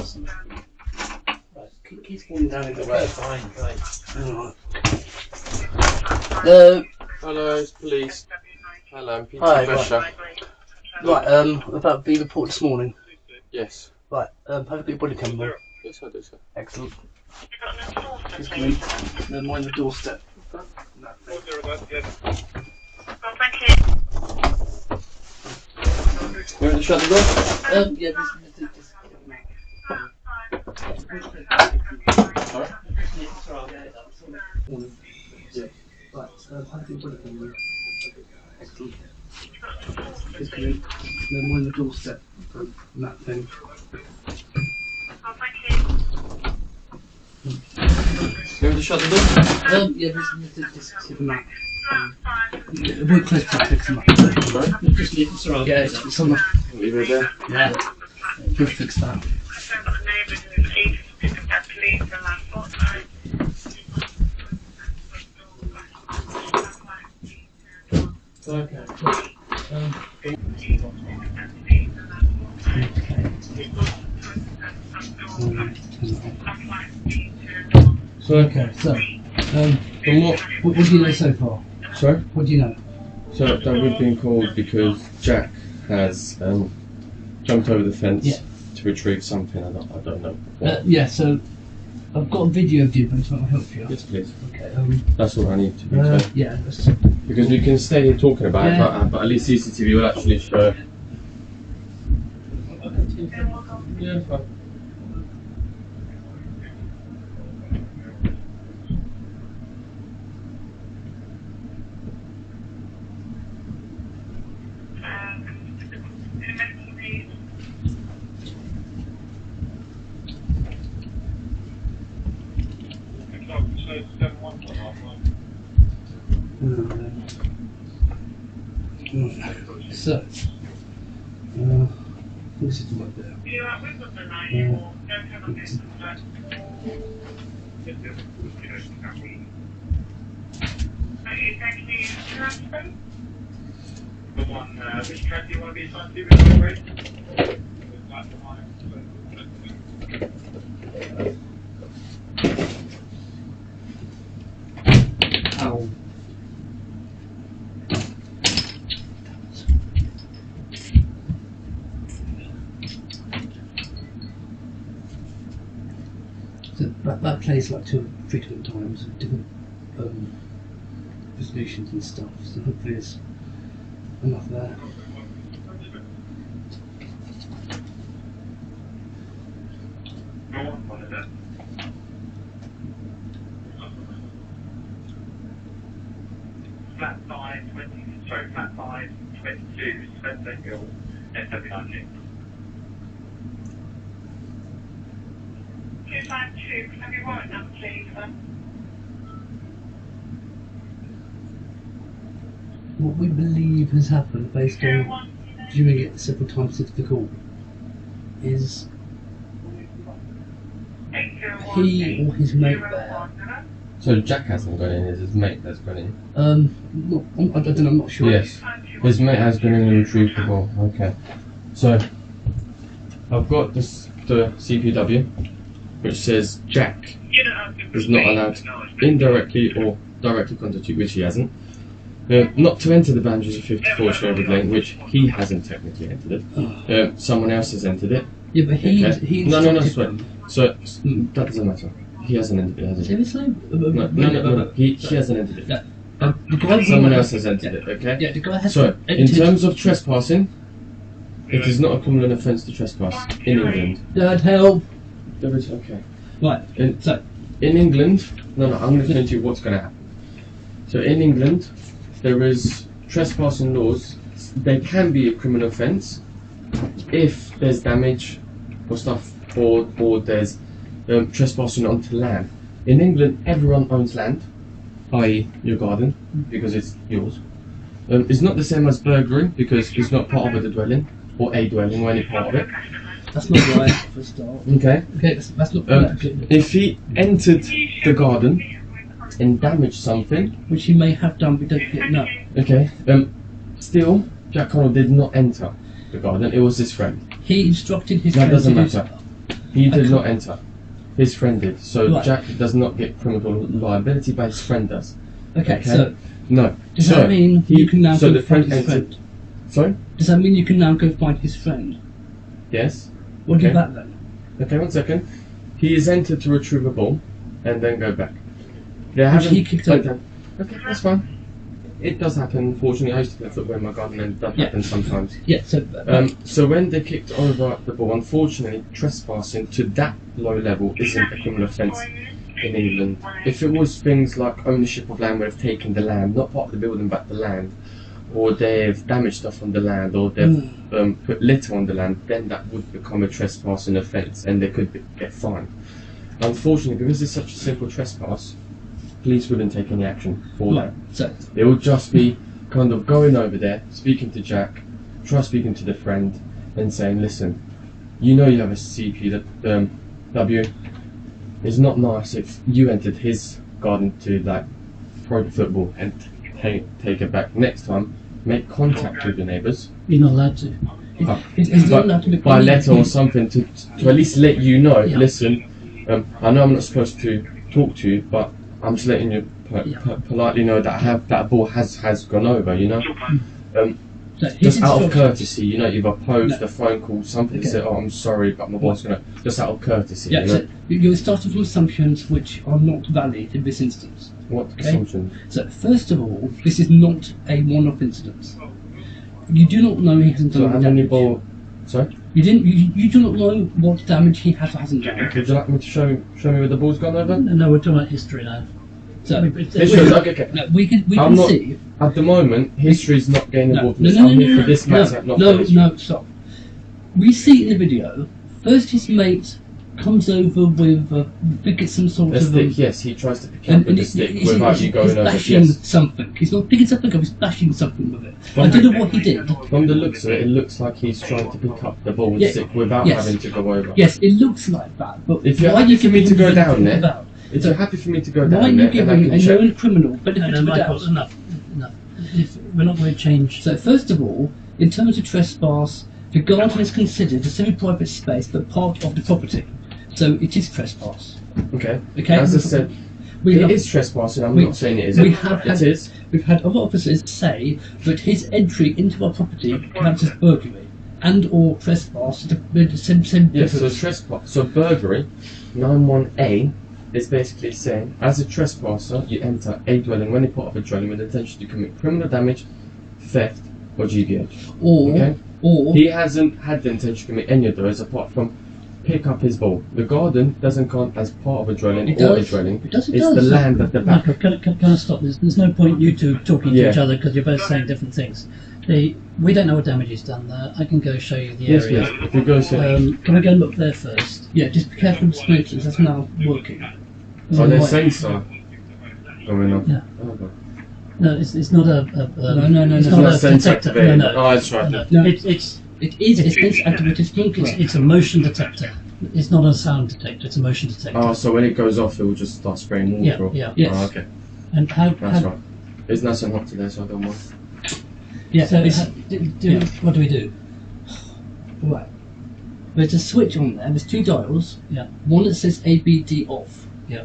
Right, keep falling down in the way. Fine. Alright. Hello. Hello, it's police. Hello, I'm Peter Hi, Pressure. Right, about the report this morning. Yes. Right, have a good body cam on. Yes, I do, sir. Excellent. Just give me the mind the doorstep. No, Thank you. You want to shut the door? yeah, this. Sorry? Yeah. Right, have a good body cam on. Excellent. Just give me the mind the doorstep. That thing. You want to shut the door? Yeah, just give them that. We're close to fix them up. Sorry? Just leave it around. Yeah, it's on the. Leave it there. Yeah. We'll fix that. Okay. Okay, so, From what do you know so far? Sorry? What do you know? So that we've been called because Jack has jumped over the fence to retrieve something. I don't know what. Yeah, so I've got a video of you, but it's not going to help you. Yes, please. Okay. That's all I need to be Yeah. because we can stay here talking about it, but at least CCTV will actually show. Yeah, fine. So, this is what there. Which track do you want to be assigned to? Ow. So that plays like 2 or 3 different times with different resolutions and stuff, so hopefully there's enough there. Flat 5, 22, Spencer Hill, SW19. 252, can I have your warrant number, please, sir? What we believe has happened, based on viewing it several times since the call, is he or his mate there. So Jack hasn't gone in, it's his mate that's gone in. I don't know, I'm not sure. Yes, his mate has gone in and retrieved the ball. Okay. So I've got the CPW, which says Jack is not allowed to indirectly or directly contact you, which he hasn't. Not to enter the boundaries of 54 Sherwood Lane, which he hasn't technically entered it. Someone else has entered it. Yeah, but he No, so that doesn't matter. He hasn't entered it, has he? No. He hasn't entered it. Someone else has entered it, okay? Yeah, the guy has. So, in terms of trespassing, it is not a criminal offence to trespass in England. Dad, help! There is, okay. Right, so. In England, I'm going to explain to you what's going to happen. So, in England, there is trespassing laws. They can be a criminal offence if there's damage or stuff, or there's trespassing onto land. In England, everyone owns land, i.e. your garden, because it's yours. It's not the same as burglary, because it's not part of the dwelling, or a dwelling, or any part of it. That's not right, for a start. Okay. Okay, that's not right. If he entered the garden and damaged something, which he may have done, we don't yet know. Okay. Still, Jack Connell did not enter the garden. It was his friend. He instructed his That friend doesn't to do matter. so. He did not enter. His friend did. So Right. Jack does not get criminal liability, but his friend does. Okay, so No. does so that mean you can now so go the find friend his entered. friend? Sorry? Does that mean you can now go find his friend? Yes. What Okay. do that then? Okay, 1 second. He is entered to retrieve a ball and then go back. They Which haven't- he kicked over. Okay, that's fine. It does happen, unfortunately. I used to play football in my garden and it does Yeah. happen sometimes. Yeah, so So when they kicked over the ball, unfortunately, trespassing to that low level isn't a criminal offence in England. If it was things like ownership of land where they've taken the land, not part of the building but the land, or they've damaged stuff on the land, or they've put litter on the land, then that would become a trespassing offence and they could get fined. Unfortunately, because it's such a simple trespass, police wouldn't take any action for that. so It would just be kind of going over there, speaking to Jack, try speaking to the friend, and saying, listen, you know you have a CPW. It's not nice if you entered his garden to like throw football and take it back. Next time, make contact with your neighbours. you're not allowed to. It's not allowed to be By letter or something to at least let you know, Yeah. listen, I know I'm not supposed to talk to you, but I'm just letting you politely know that that ball has gone over, you know? So his Just out of instructions- courtesy, you know, you've opposed No. a phone call, something Okay. to say, oh, I'm sorry, but my boss gonna, just out of courtesy, Yeah, you know? so you're starting from assumptions which are not valid in this instance. What Okay. assumption? So first of all, this is not a one-off incident. You do not know he hasn't done So how any many damage. ball, sorry? You do not know what damage he has or hasn't done. Would you like me to show me where the ball's gone over? No, we're talking about history now. So History, okay. no, we can I'm not- see. At the moment, history's not getting No, involved in no, this. no, I'm no, here no, for this matter, not for history. no, stop. We see in the video, first his mate comes over with, I think it's some sort A of... stick, yes, he tries to pick it up with the stick without you going he's over, bashing yes. something. He's not picking something up, he's bashing something with it. I From- don't know what he did. From the looks of it, it looks like he's trying to pick up the ball and Yeah, stick without yes. having to go over. Yes, it looks like that, but If you're why are happy you for me giving to go him down the there, about? If you're happy for me to go Why are down you there, and I giving can a check. known criminal benefit No, of the Michael, doubt? enough. If we're not going to change. So first of all, in terms of trespass, the garden is considered a semi-private space but part of the property. So it is trespass. Okay. Okay. As I said, We it have, is trespassing. I'm we- not saying it we isn't. have It had- is. We've had other officers say that his entry into our property counts as burglary and or trespass. The same Yes. So difference. trespass. So burglary, 91A, is basically saying, as a trespasser, you enter a dwelling when you're part of a dwelling with the intention to commit criminal damage, theft, or GBH. Or Okay. or He hasn't had the intention to commit any of those apart from pick up his ball. The garden doesn't count as part of a dwelling It or a does. dwelling. It does, it It's does. the land at the back. Michael, can I stop? There's no point you two talking to Yeah. each other because you're both saying different things. We don't know what damage he's done there. I can go show you the Yes, area. please. If we go to... Can we go and look there first? yeah, just be careful with splinters. That's now working. Oh, there's Right. sensor going on. Yeah. Oh, God. No, it's not a. No, It's no, not not a sensor detector. activated. No, no. Oh, that's right. No, No. It's It is. It's activated sprinkler. it's a motion detector. It's not a sound detector. It's a motion detector. Oh, so when it goes off, it will just start spraying water. Yeah, or- yeah. Yes. Oh, okay. And how? That's how right. It's nice and hot today, so I don't mind. Yeah. So it's- yeah. what do we do? Right. There's a switch on there. There's two dials. Yeah. One that says ABD off. Yeah.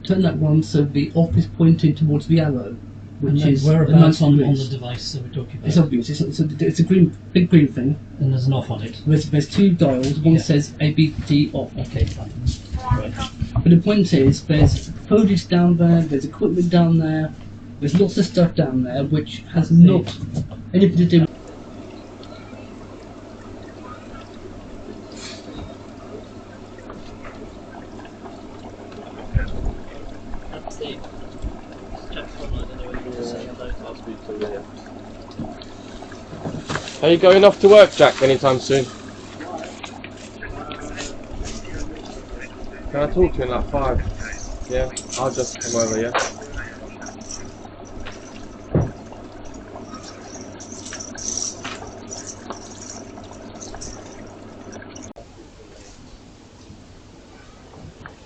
Turn that one so the off is pointing towards the arrow, which And is whereabouts a on nice the device that we're talking about. It's obvious. It's a green, big green thing. And there's an off on it. There's two dials. One Yeah. says ABD off. Okay, fine. Right. But the point is, there's foliage down there. There's equipment down there. There's lots of stuff down there which has not anything to do with. That's the chapter online anyway. You can say hello. Are you going off to work, Jack, anytime soon? Can I talk to you in like 5? Yeah? I'll just come over, yeah?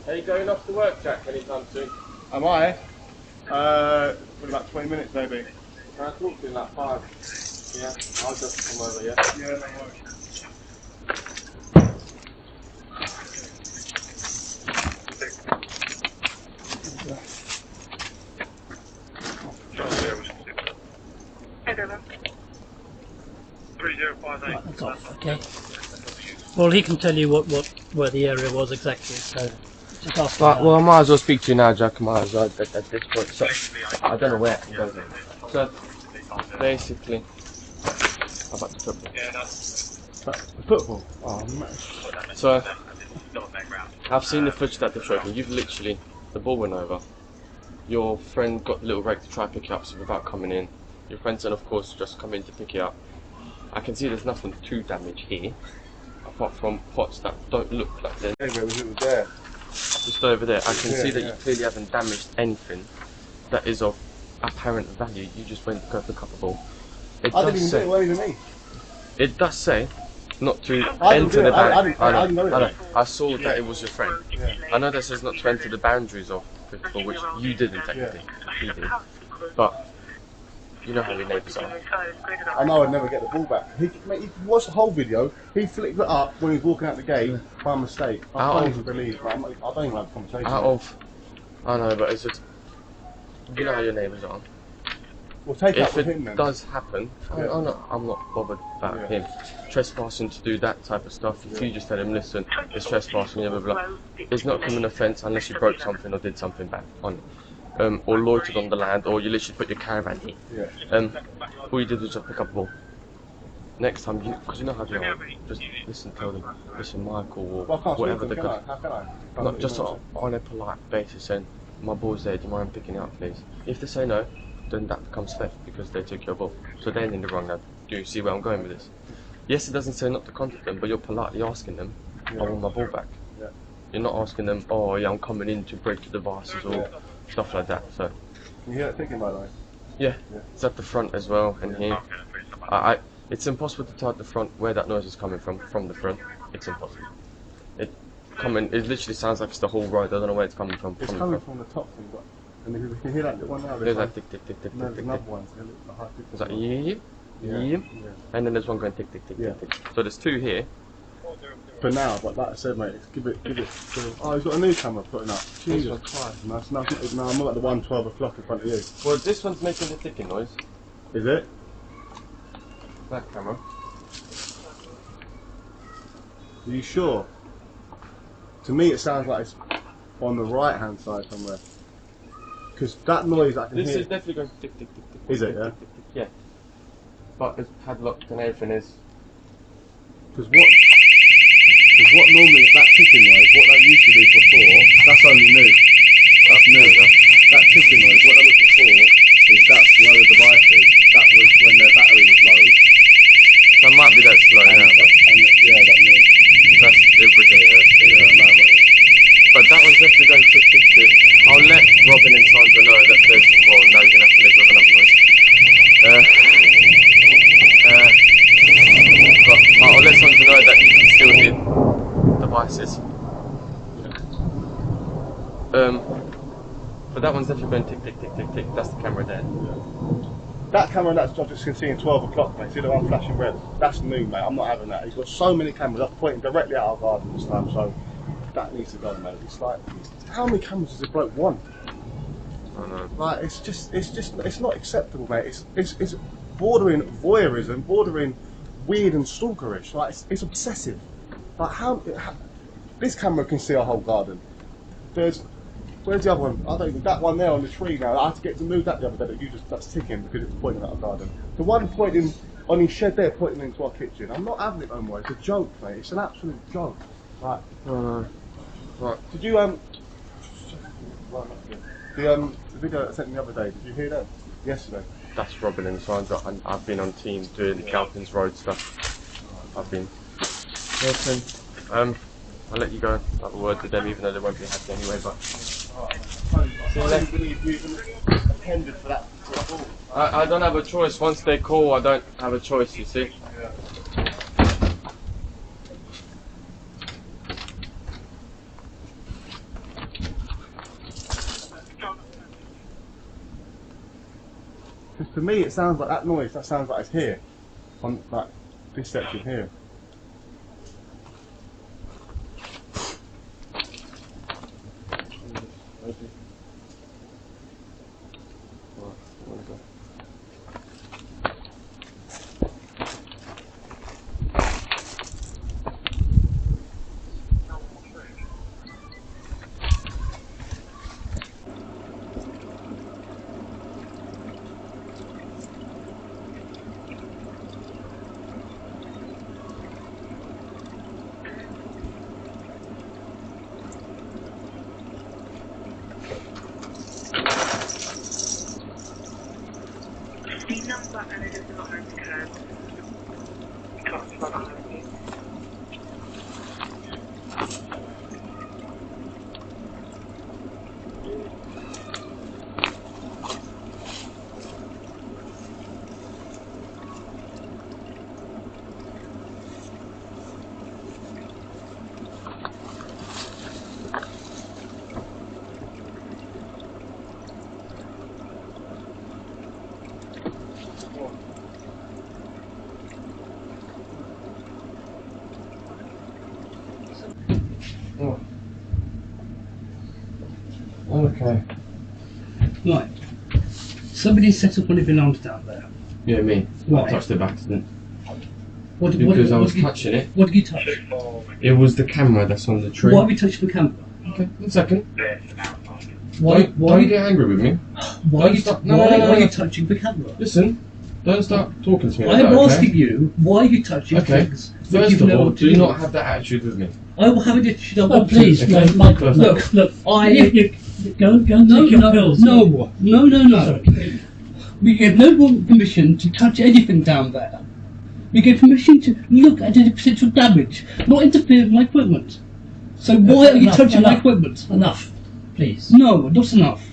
Are you going off to work, Jack, anytime soon? Am I? For about 20 minutes maybe. Can I talk to you in like 5? Yeah? I'll just come over, yeah? Yeah, no worries. 3058. Right, that's off. Okay. Well, he can tell you where the area was exactly. So just ask him. But, well, I might as well speak to you now, Jack. I might as well at this point. So, I don't know where it goes. So, basically, how about the football? The football? Oh, man. So, I've seen the footage that they've showed me. You've literally, the ball went over. Your friend got the little rake to try and pick it up, so without coming in. Your friend said, of course, just come in to pick it up. I can see there's nothing too damaged here, apart from pots that don't look like they're Anyway, it was there. just over there. I can see that you clearly haven't damaged anything that is of apparent value. You just went to go pick up a ball. It I didn't does even say, do it, well, even me. it does say not to I enter the boundary. I didn't know that. I saw that it was your friend. Yeah. I know that says not to enter the boundaries of football, which you didn't technically. You did. But you know how your neighbours are. I know I'd never get the ball back. Mate, you can watch the whole video. He flicked it up when he was walking out the gate by mistake. I can't even believe. I don't even have a conversation. I know, but it's just, you know how your neighbours are. We'll take If up with it him then. does happen, Yeah. I'm not bothered about him trespassing to do that type of stuff. If you just tell him, listen, it's trespassing, blah blah blah. It's not a criminal offence unless you broke something or did something bad on it, or loitered on the land, or you literally put your caravan here. Yeah. All you did was just pick up a ball. Next time, because you know how they are, just listen, tell them, listen, Michael, Well, I can't whatever speak the to him, how can I? not just on a polite basis, saying, my ball's there, do you mind picking it up, please? If they say no, then that becomes theft because they took your ball. So they're in the wrong now. Do you see where I'm going with this? Yes, it doesn't say not to contact them, but you're politely asking them, I want my ball back. Yeah. You're not asking them, oh yeah, I'm coming in to break the devices or stuff like that. So You hear that ticking, by the way? yeah, it's at the front as well, and here. It's impossible to tell at the front where that noise is coming from the front. It's impossible. It literally sounds like it's the whole ride. I don't know where it's coming from. It's coming from the top thing, but and if you can hear that one now, There's like, that tick tick tick tick no, tick there's tick another tick. one. So it's a high tick. Is that yip, yip, and then there's one going tick tick tick tick tick. So there's two here. For now, but like I said, mate, give it. Oh, he's got a new camera putting up. Jesus Christ, no, I'm not at the 1:12 o'clock in front of you. Well, this one's making the ticking noise. Is it? That camera. Are you sure? To me, it sounds like it's on the right-hand side somewhere. Because that noise I can This hear. is definitely going tick tick tick tick. Is tick, it, yeah? tick, tick, tick, yeah. But it's padlocked and everything is. Because what normally, that ticking noise, what that used to do before, that's only new. That's new. That ticking noise, what that was before, is that's the other devices. That was when their battery was low. That might be that slow now. Yeah, that new. That's ridiculous. But that one's definitely going tick tick tick. I'll let Robin and Sandra know that there's. Well, now you're gonna have to live with another noise. But I'll let Sandra know that you can still hear devices. But that one's definitely going tick tick tick tick tick. That's the camera there. That camera that's I just can see in 12 o'clock, mate. See the one flashing red? That's new, mate. I'm not having that. He's got so many cameras up pointing directly at our garden this time, so that needs to go, mate. It's like, how many cameras does this bloke want? I know. Like, it's not acceptable, mate. It's bordering voyeurism, bordering weird and stalkerish. Like, it's obsessive. Like, how this camera can see our whole garden. Where's the other one? I don't even, that one there on the tree now. I had to get to move that the other day. That's ticking because it's pointing at our garden. The one pointing on his shed there, pointing into our kitchen. I'm not having it no more. It's a joke, mate. It's an absolute joke. Right. Right. Did you the video that I sent the other day? Did you hear that? Yesterday. That's Robin and Sandra. And I've been on team doing Galpin's Road stuff. I've been. Listen, I'll let you go. Have a word with them, even though they won't be happy anyway. But I don't believe you even attended for that. I don't have a choice. Once they call, I don't have a choice. You see. Because to me, it sounds like that noise. That sounds like it's here, on like this section here. Okay. Right. Somebody set up one of your alarms down there. Yeah, me. Why? I touched it by accident. Because I was touching it. What did you touch? It was the camera that's on the tree. Why are we touching the camera? Okay, 1 second. Why Don't you get angry with me? Why are you stop. why No. are you touching the camera? Listen, don't start talking to me. I like am that, asking okay? you, why are you touching Okay. things? that First you've of never all, to do not have that attitude with me. I will have it should I Oh, want please, to. Okay. Michael, First look, I go and take your pills. no. We gave no one permission to touch anything down there. We gave permission to look at any potential damage, not interfere with my equipment. So why are you touching my equipment? Enough, please. No, not enough.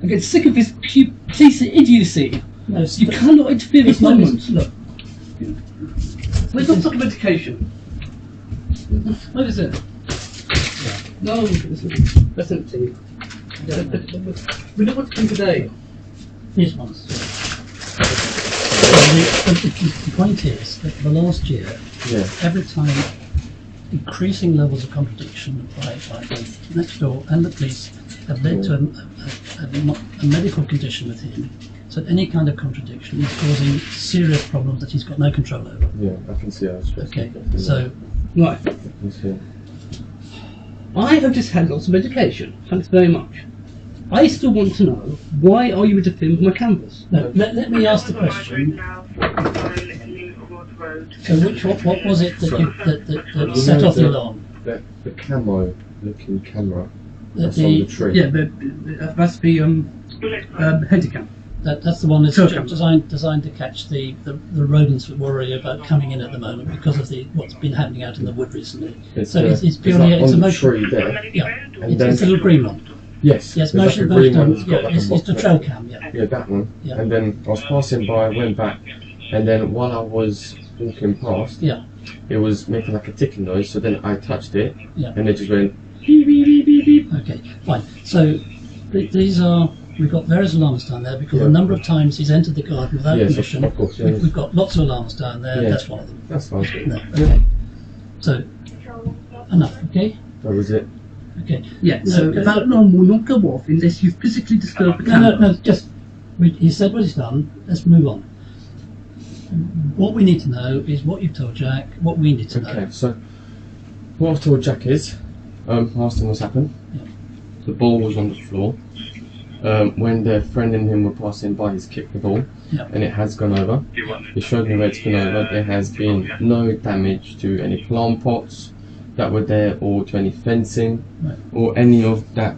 I get sick of this piece of idiocy. No, You cannot interfere with it's not equipment. Look, Where's the fucking medication? What is it? No, that's empty. We don't want to come today. here's one. The point is that the last year, Yeah. every time increasing levels of contradiction by both next door and the police have led to a medical condition with him. So any kind of contradiction is causing serious problems that he's got no control over. Yeah, I can see how it's stressed. Okay, so Right. I can see. I have just had lots of medication. Thanks very much. I still want to know, why are you interfering with my canvas? no, let me ask the question. So what was it that set know off the the- alarm? The camo looking camera That that's on the tree. Yeah, that's the headicam. That's the one that's Sure, Captain. designed to catch the rodents that worry about coming in at the moment because of what's been happening out in the wood recently. So it's purely like it's on a the motion. tree there. Yeah, And it's a little green one. Yes, Yes, there's like a motion green one motion. that's got Yeah, like a it's box the on it. trail cam. Yeah. Yeah, that one. Yeah. And then I was passing by, went back, and then while I was walking past, Yeah. it was making like a ticking noise. So then I touched it, Yeah. and it just went beep beep beep beep beep. Okay, fine. So these are we've got various alarms down there because Yeah. a number of times he's entered the garden without Yes, permission. of course. Yeah. We've got lots of alarms down there. Yeah. That's one of them. That's fine. No, okay. So enough. Okay. That was it. Okay. Yeah, No, so go- that alarm will not go off unless you physically disturb the No, camera. no. Just he said what he's done. Let's move on. What we need to know is what you've told Jack. What we need to know. Okay, so what I've told Jack is, I asked him what's happened. Yeah. The ball was on the floor. When their friend and him were passing by, he's kicked the ball, Yeah. and it has gone over. He showed me where it's gone over. There has been no damage to any plant pots that were there, or to any fencing, Right. or any of that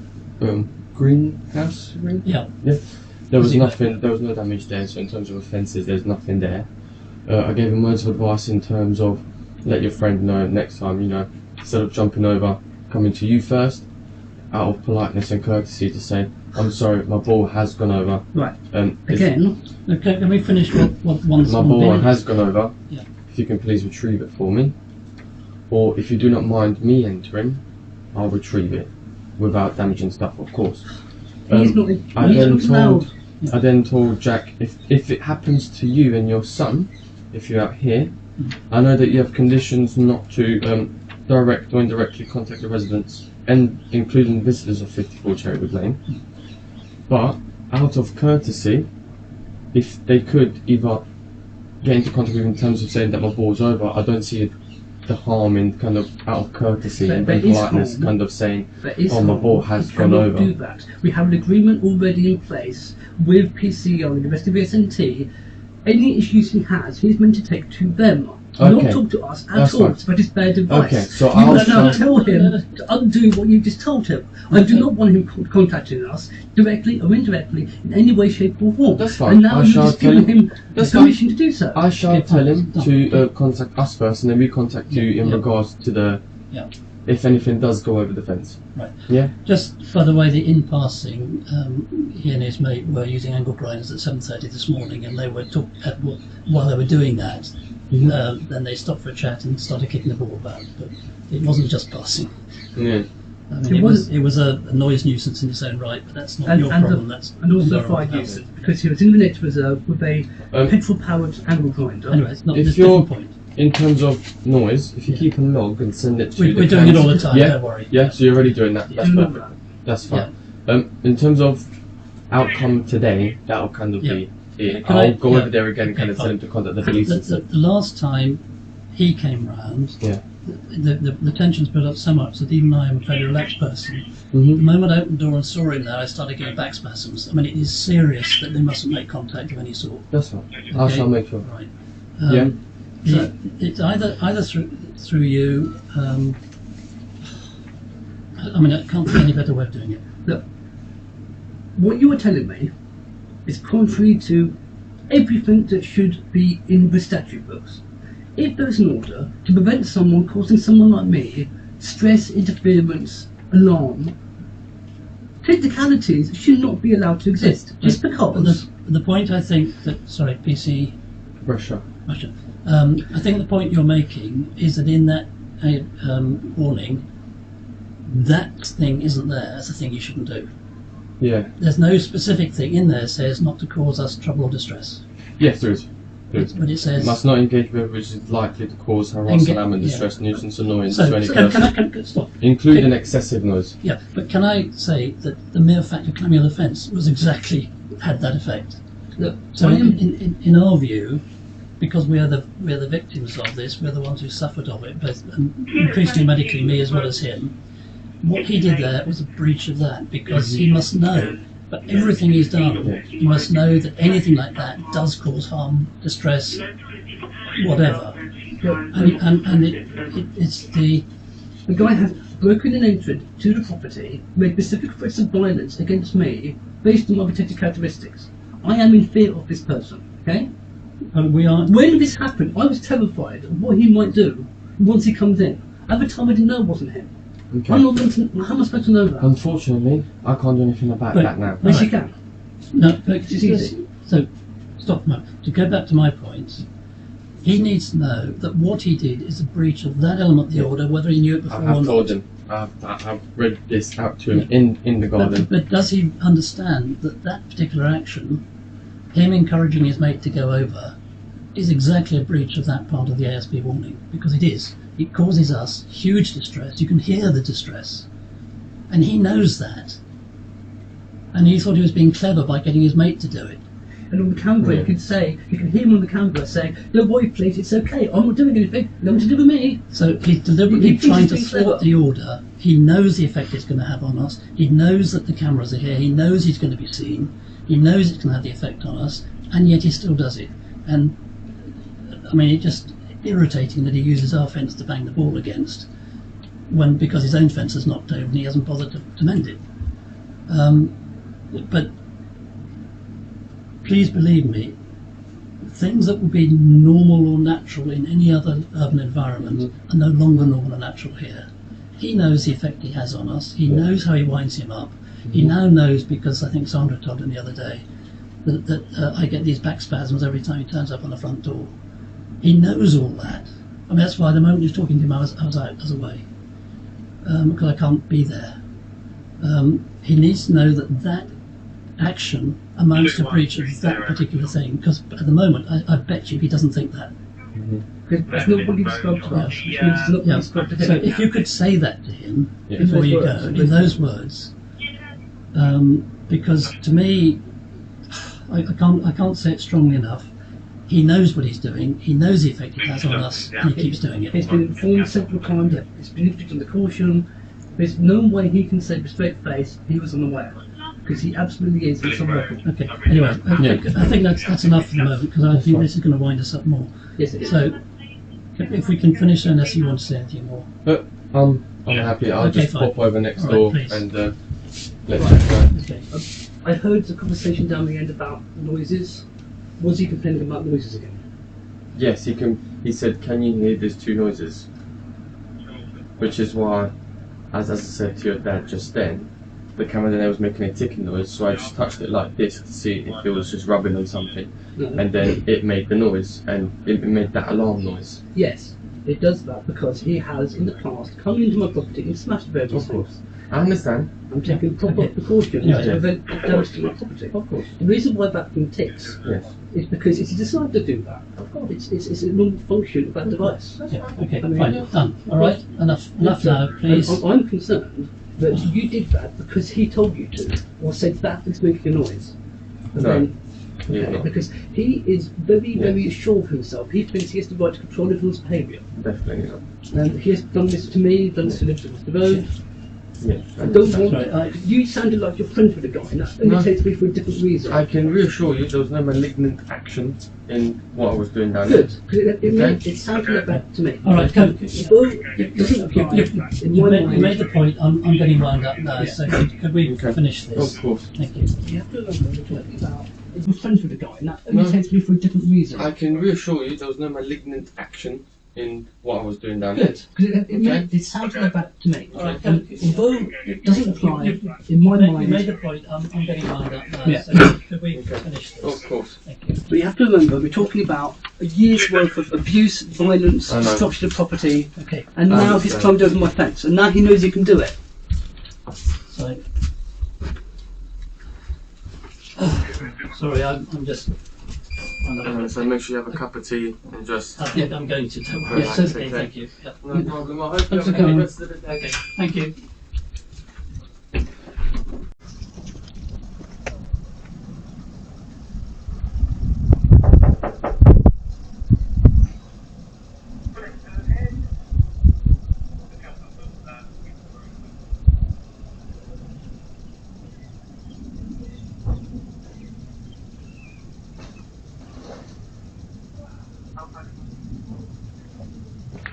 greenhouse. Yeah. There was See, nothing. There was no damage there. So in terms of offences, there's nothing there. I gave him words of advice in terms of let your friend know next time. You know, instead of jumping over, coming to you first, out of politeness and courtesy, to say, "I'm sorry, my ball has gone over." Right. It's- Again, Okay. Let me finish what one. my ball has gone over. Yeah. If you can please retrieve it for me, or if you do not mind me entering, I'll retrieve it without damaging stuff, of course. he's not. I He's then not allowed. told, I then told Jack, if it happens to you and your son, if you're out here, I know that you have conditions not to direct or indirectly contact the residents, and including visitors of 54 Cherrywood Lane. But out of courtesy, if they could either get into contact with me in terms of saying that my ball's over, I don't see the harm in kind of out of courtesy and There is politeness, harm. kind of saying, There is "Oh, my harm. ball has You gone cannot over." do that. We have an agreement already in place with PCO and the rest of the SNT any issues he has, he's meant to take to them. Okay. Not talk to us at That's all, fine. but it's bad advice. Okay, so you I'll must now try- tell him to undo what you just told him. I do not want him contacting us directly or indirectly in any way, shape or form. That's fine. And now I you've shall just tell given him- him That's permission to do so. I shall Okay, tell him fine. to contact us first, and then we contact you in Yeah. regards to the Yeah. if anything does go over the fence. Right. Yeah. Just by the way, in passing, he and his mate were using angle grinders at 7:30 this morning, and they were while they were doing that. Mhm. Then they stopped for a chat and started kicking the ball about. But it wasn't just passing. Yeah. I mean, it was a noise nuisance in its own right, but that's not your problem. That's and also environmental fire hazard. nuisance, because he was in the nature reserve with a Um, petrol-powered angle grinder. Anyway, it's not If this you're- different point. In terms of noise, if you Yeah. keep a log and send it to We're the doing it all the cams- time. Yeah. Don't worry. Yeah. So you're already doing that. Yeah. That's Do perfect. that. That's fine. In terms of outcome today, that'll kind of be it. Can I'll I- go yeah. over there again and kind of Okay, tell him to contact the police. and The stuff. last time he came round, Yeah. the tensions built up so much that even I am a fairly relaxed person. The Mhm. moment I opened the door and saw him there, I started getting back spasms. I mean, it is serious that they mustn't make contact of any sort. That's fine. I Okay. shall make sure. Right. Yeah. It's either through you. I mean, I can't think of any better way of doing it. Look, what you are telling me is contrary to everything that should be in the statute books. If there is an order to prevent someone causing someone like me stress, interference, alarm, technicalities should not be allowed to exist. Just because. The point I think that PC Russia. Russia. I think the point you're making is that in that warning, that thing isn't there. That's the thing you shouldn't do. Yeah. There's no specific thing in there that says not to cause us trouble or distress. Yes, there is. There is. But it says. Must not engage with which is likely to cause harassment, Enga- alarm, and yeah. distress, nuisance, annoyance So, to any so person, can I stop? including excessive noise. Yeah, but can I say that the mere fact of claiming an offence had that effect? Look, So I am- in our view, because we are the victims of this, we're the ones who suffered of it, both and increasingly medically me as well as him. What he did there was a breach of that, because he must know. But everything he's done, he must know that anything like that does cause harm, distress, whatever. It's the The guy has broken and entered to the property, made specific threats of violence against me based on my protected characteristics. I am in fear of this person, okay? we are. When this happened, I was terrified of what he might do once he comes in. At the time, I didn't know it wasn't him. Okay. I'm not going to, how am I supposed to know that? Unfortunately, I can't do anything about But- that now. Yes, you can. No, but It's easy. So, stop a moment. To go back to my point, he needs to know that what he did is a breach of that element of the order, whether he knew it before or I've not. told him. I've read this out to him in the garden. But does he understand that that particular action, him encouraging his mate to go over, is exactly a breach of that part of the ASB warning? Because it is. It causes us huge distress. You can hear the distress. And he knows that. And he thought he was being clever by getting his mate to do it. And on the camera, Yeah. you can say, you can hear him on the camera saying, "Don't worry, please, it's okay. I'm not doing anything. Nothing to do with me." So he's deliberately He trying to thinks he's thwart clever. the order. He knows the effect it's going to have on us. He knows that the cameras are here. He knows he's going to be seen. He knows it's going to have the effect on us. And yet he still does it. And, I mean, it's just irritating that he uses our fence to bang the ball against, because his own fence is knocked over and he hasn't bothered to mend it. But please believe me, things that would be normal or natural in any other urban environment are no longer normal or natural here. He knows the effect he has on us. He knows how he winds him up. He now knows, because I think Sandra told him the other day, that I get these back spasms every time he turns up on the front door. He knows all that. I mean, that's why the moment he was talking to him, I was out, I was away, because I can't be there. He needs to know that that action amounts to breach of that particular thing, because at the moment, I bet you he doesn't think that. Because that's not what he described to us. Which means it's not what he Yeah. described to him. So if you could say that to him Yeah. before In you those go, words. in those words, because to me, I can't say it strongly enough. He knows what he's doing. He knows the effect it has on us, and he keeps doing He's it. been informed several times. He's been introduced on the caution. There's no way he can say with a straight face he was unaware. because he absolutely is. It's on record. Okay. Anyway, I think that's enough for the moment because I think this is going to wind us up more. Yes, it is. So, if we can finish unless you want to say anything more. But I'm happy. I'll Okay, just fine. pop over next All door right, please. and let's check that. Okay. I heard the conversation down the end about noises. Was he complaining about noises again? Yes, he can. He said, "Can you hear these two noises?" Which is why, as I said to your dad just then, the camera then was making a ticking noise. So I just touched it like this to see if it was just rubbing on something, and then it made the noise, and it made that alarm noise. Yes, it does that because he has in the past come into my property and smashed various Of course. things. I understand. I'm taking proper precautions Yeah. to prevent damage to my property. Of course. The reason why that thing ticks Yes. is because it's decided to do that. It's a normal function of that device. Yeah. Okay. I mean, Fine. Done. All right. Enough now, please. And I'm concerned that you did that because he told you to, or said that is making a noise. And No, then, he did okay, not. because he is very, very Yes. sure of himself. He thinks he has the right to control everyone's behaviour. Definitely not. And he has done this to me, done this to Mr. Road. Yes. I don't want. Sorry, You sounded like you're friends with the guy, and that only No. takes me for a different reason. I can reassure you there was no malignant action in what I was doing down Good, there. because it sounded like that to me. All right. Come. Although it doesn't apply in You my made mind. the point. I'm getting wound up now. So could we Okay. finish this? Of course. Thank you. You have to remember we're talking about. You're friends with the guy, and that only No. takes me for a different reason. I can reassure you there was no malignant action in what I was doing down there. Good, because it sounds like that to me. All right. And although it doesn't apply in my You made mind, the point. I'm getting wound up now. Yeah. So could we finish this? Of course. Thank you. but you have to remember we're talking about a year's worth of abuse, violence, I know. destruction of property, Okay. and I now he's understand. climbed over my fence, and now he knows he can do it. So. Sorry, I'm just. So make sure you have a cup of tea and just. I'm going to. Don't worry. Yes, Okay, okay. thank you. Yeah. No problem. I hope you Thanks have for a good coming. rest of the day. Okay, thank you.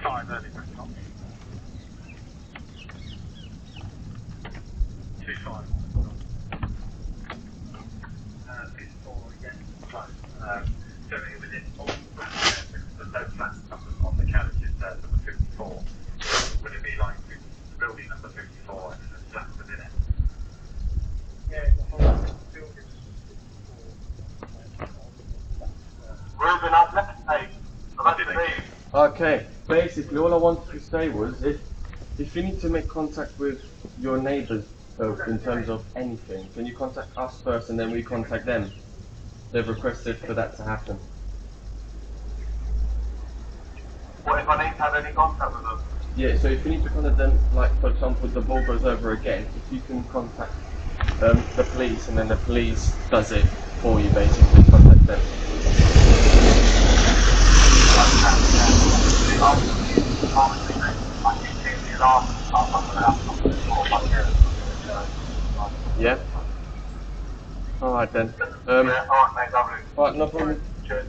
Five early breakfast. 2-5. It's for, yes, close. So it was in all the no flats on the carriages there, number 54. Would it be like the building number 54 and the flats within it? Yeah, the whole building is 54. Ruben, I've left the page. I've left the page. Okay. Basically, all I wanted to say was if you need to make contact with your neighbours, so in terms of anything, can you contact us first and then we contact them? They've requested for that to happen. What if I need to have any contact with them? Yeah, so if you need to contact them, like for example, if the ball goes over again, if you can contact the police and then the police does it for you, basically, contact them. Yeah? Alright then. Alright, mate, lovely. Alright, no problem. Cheers.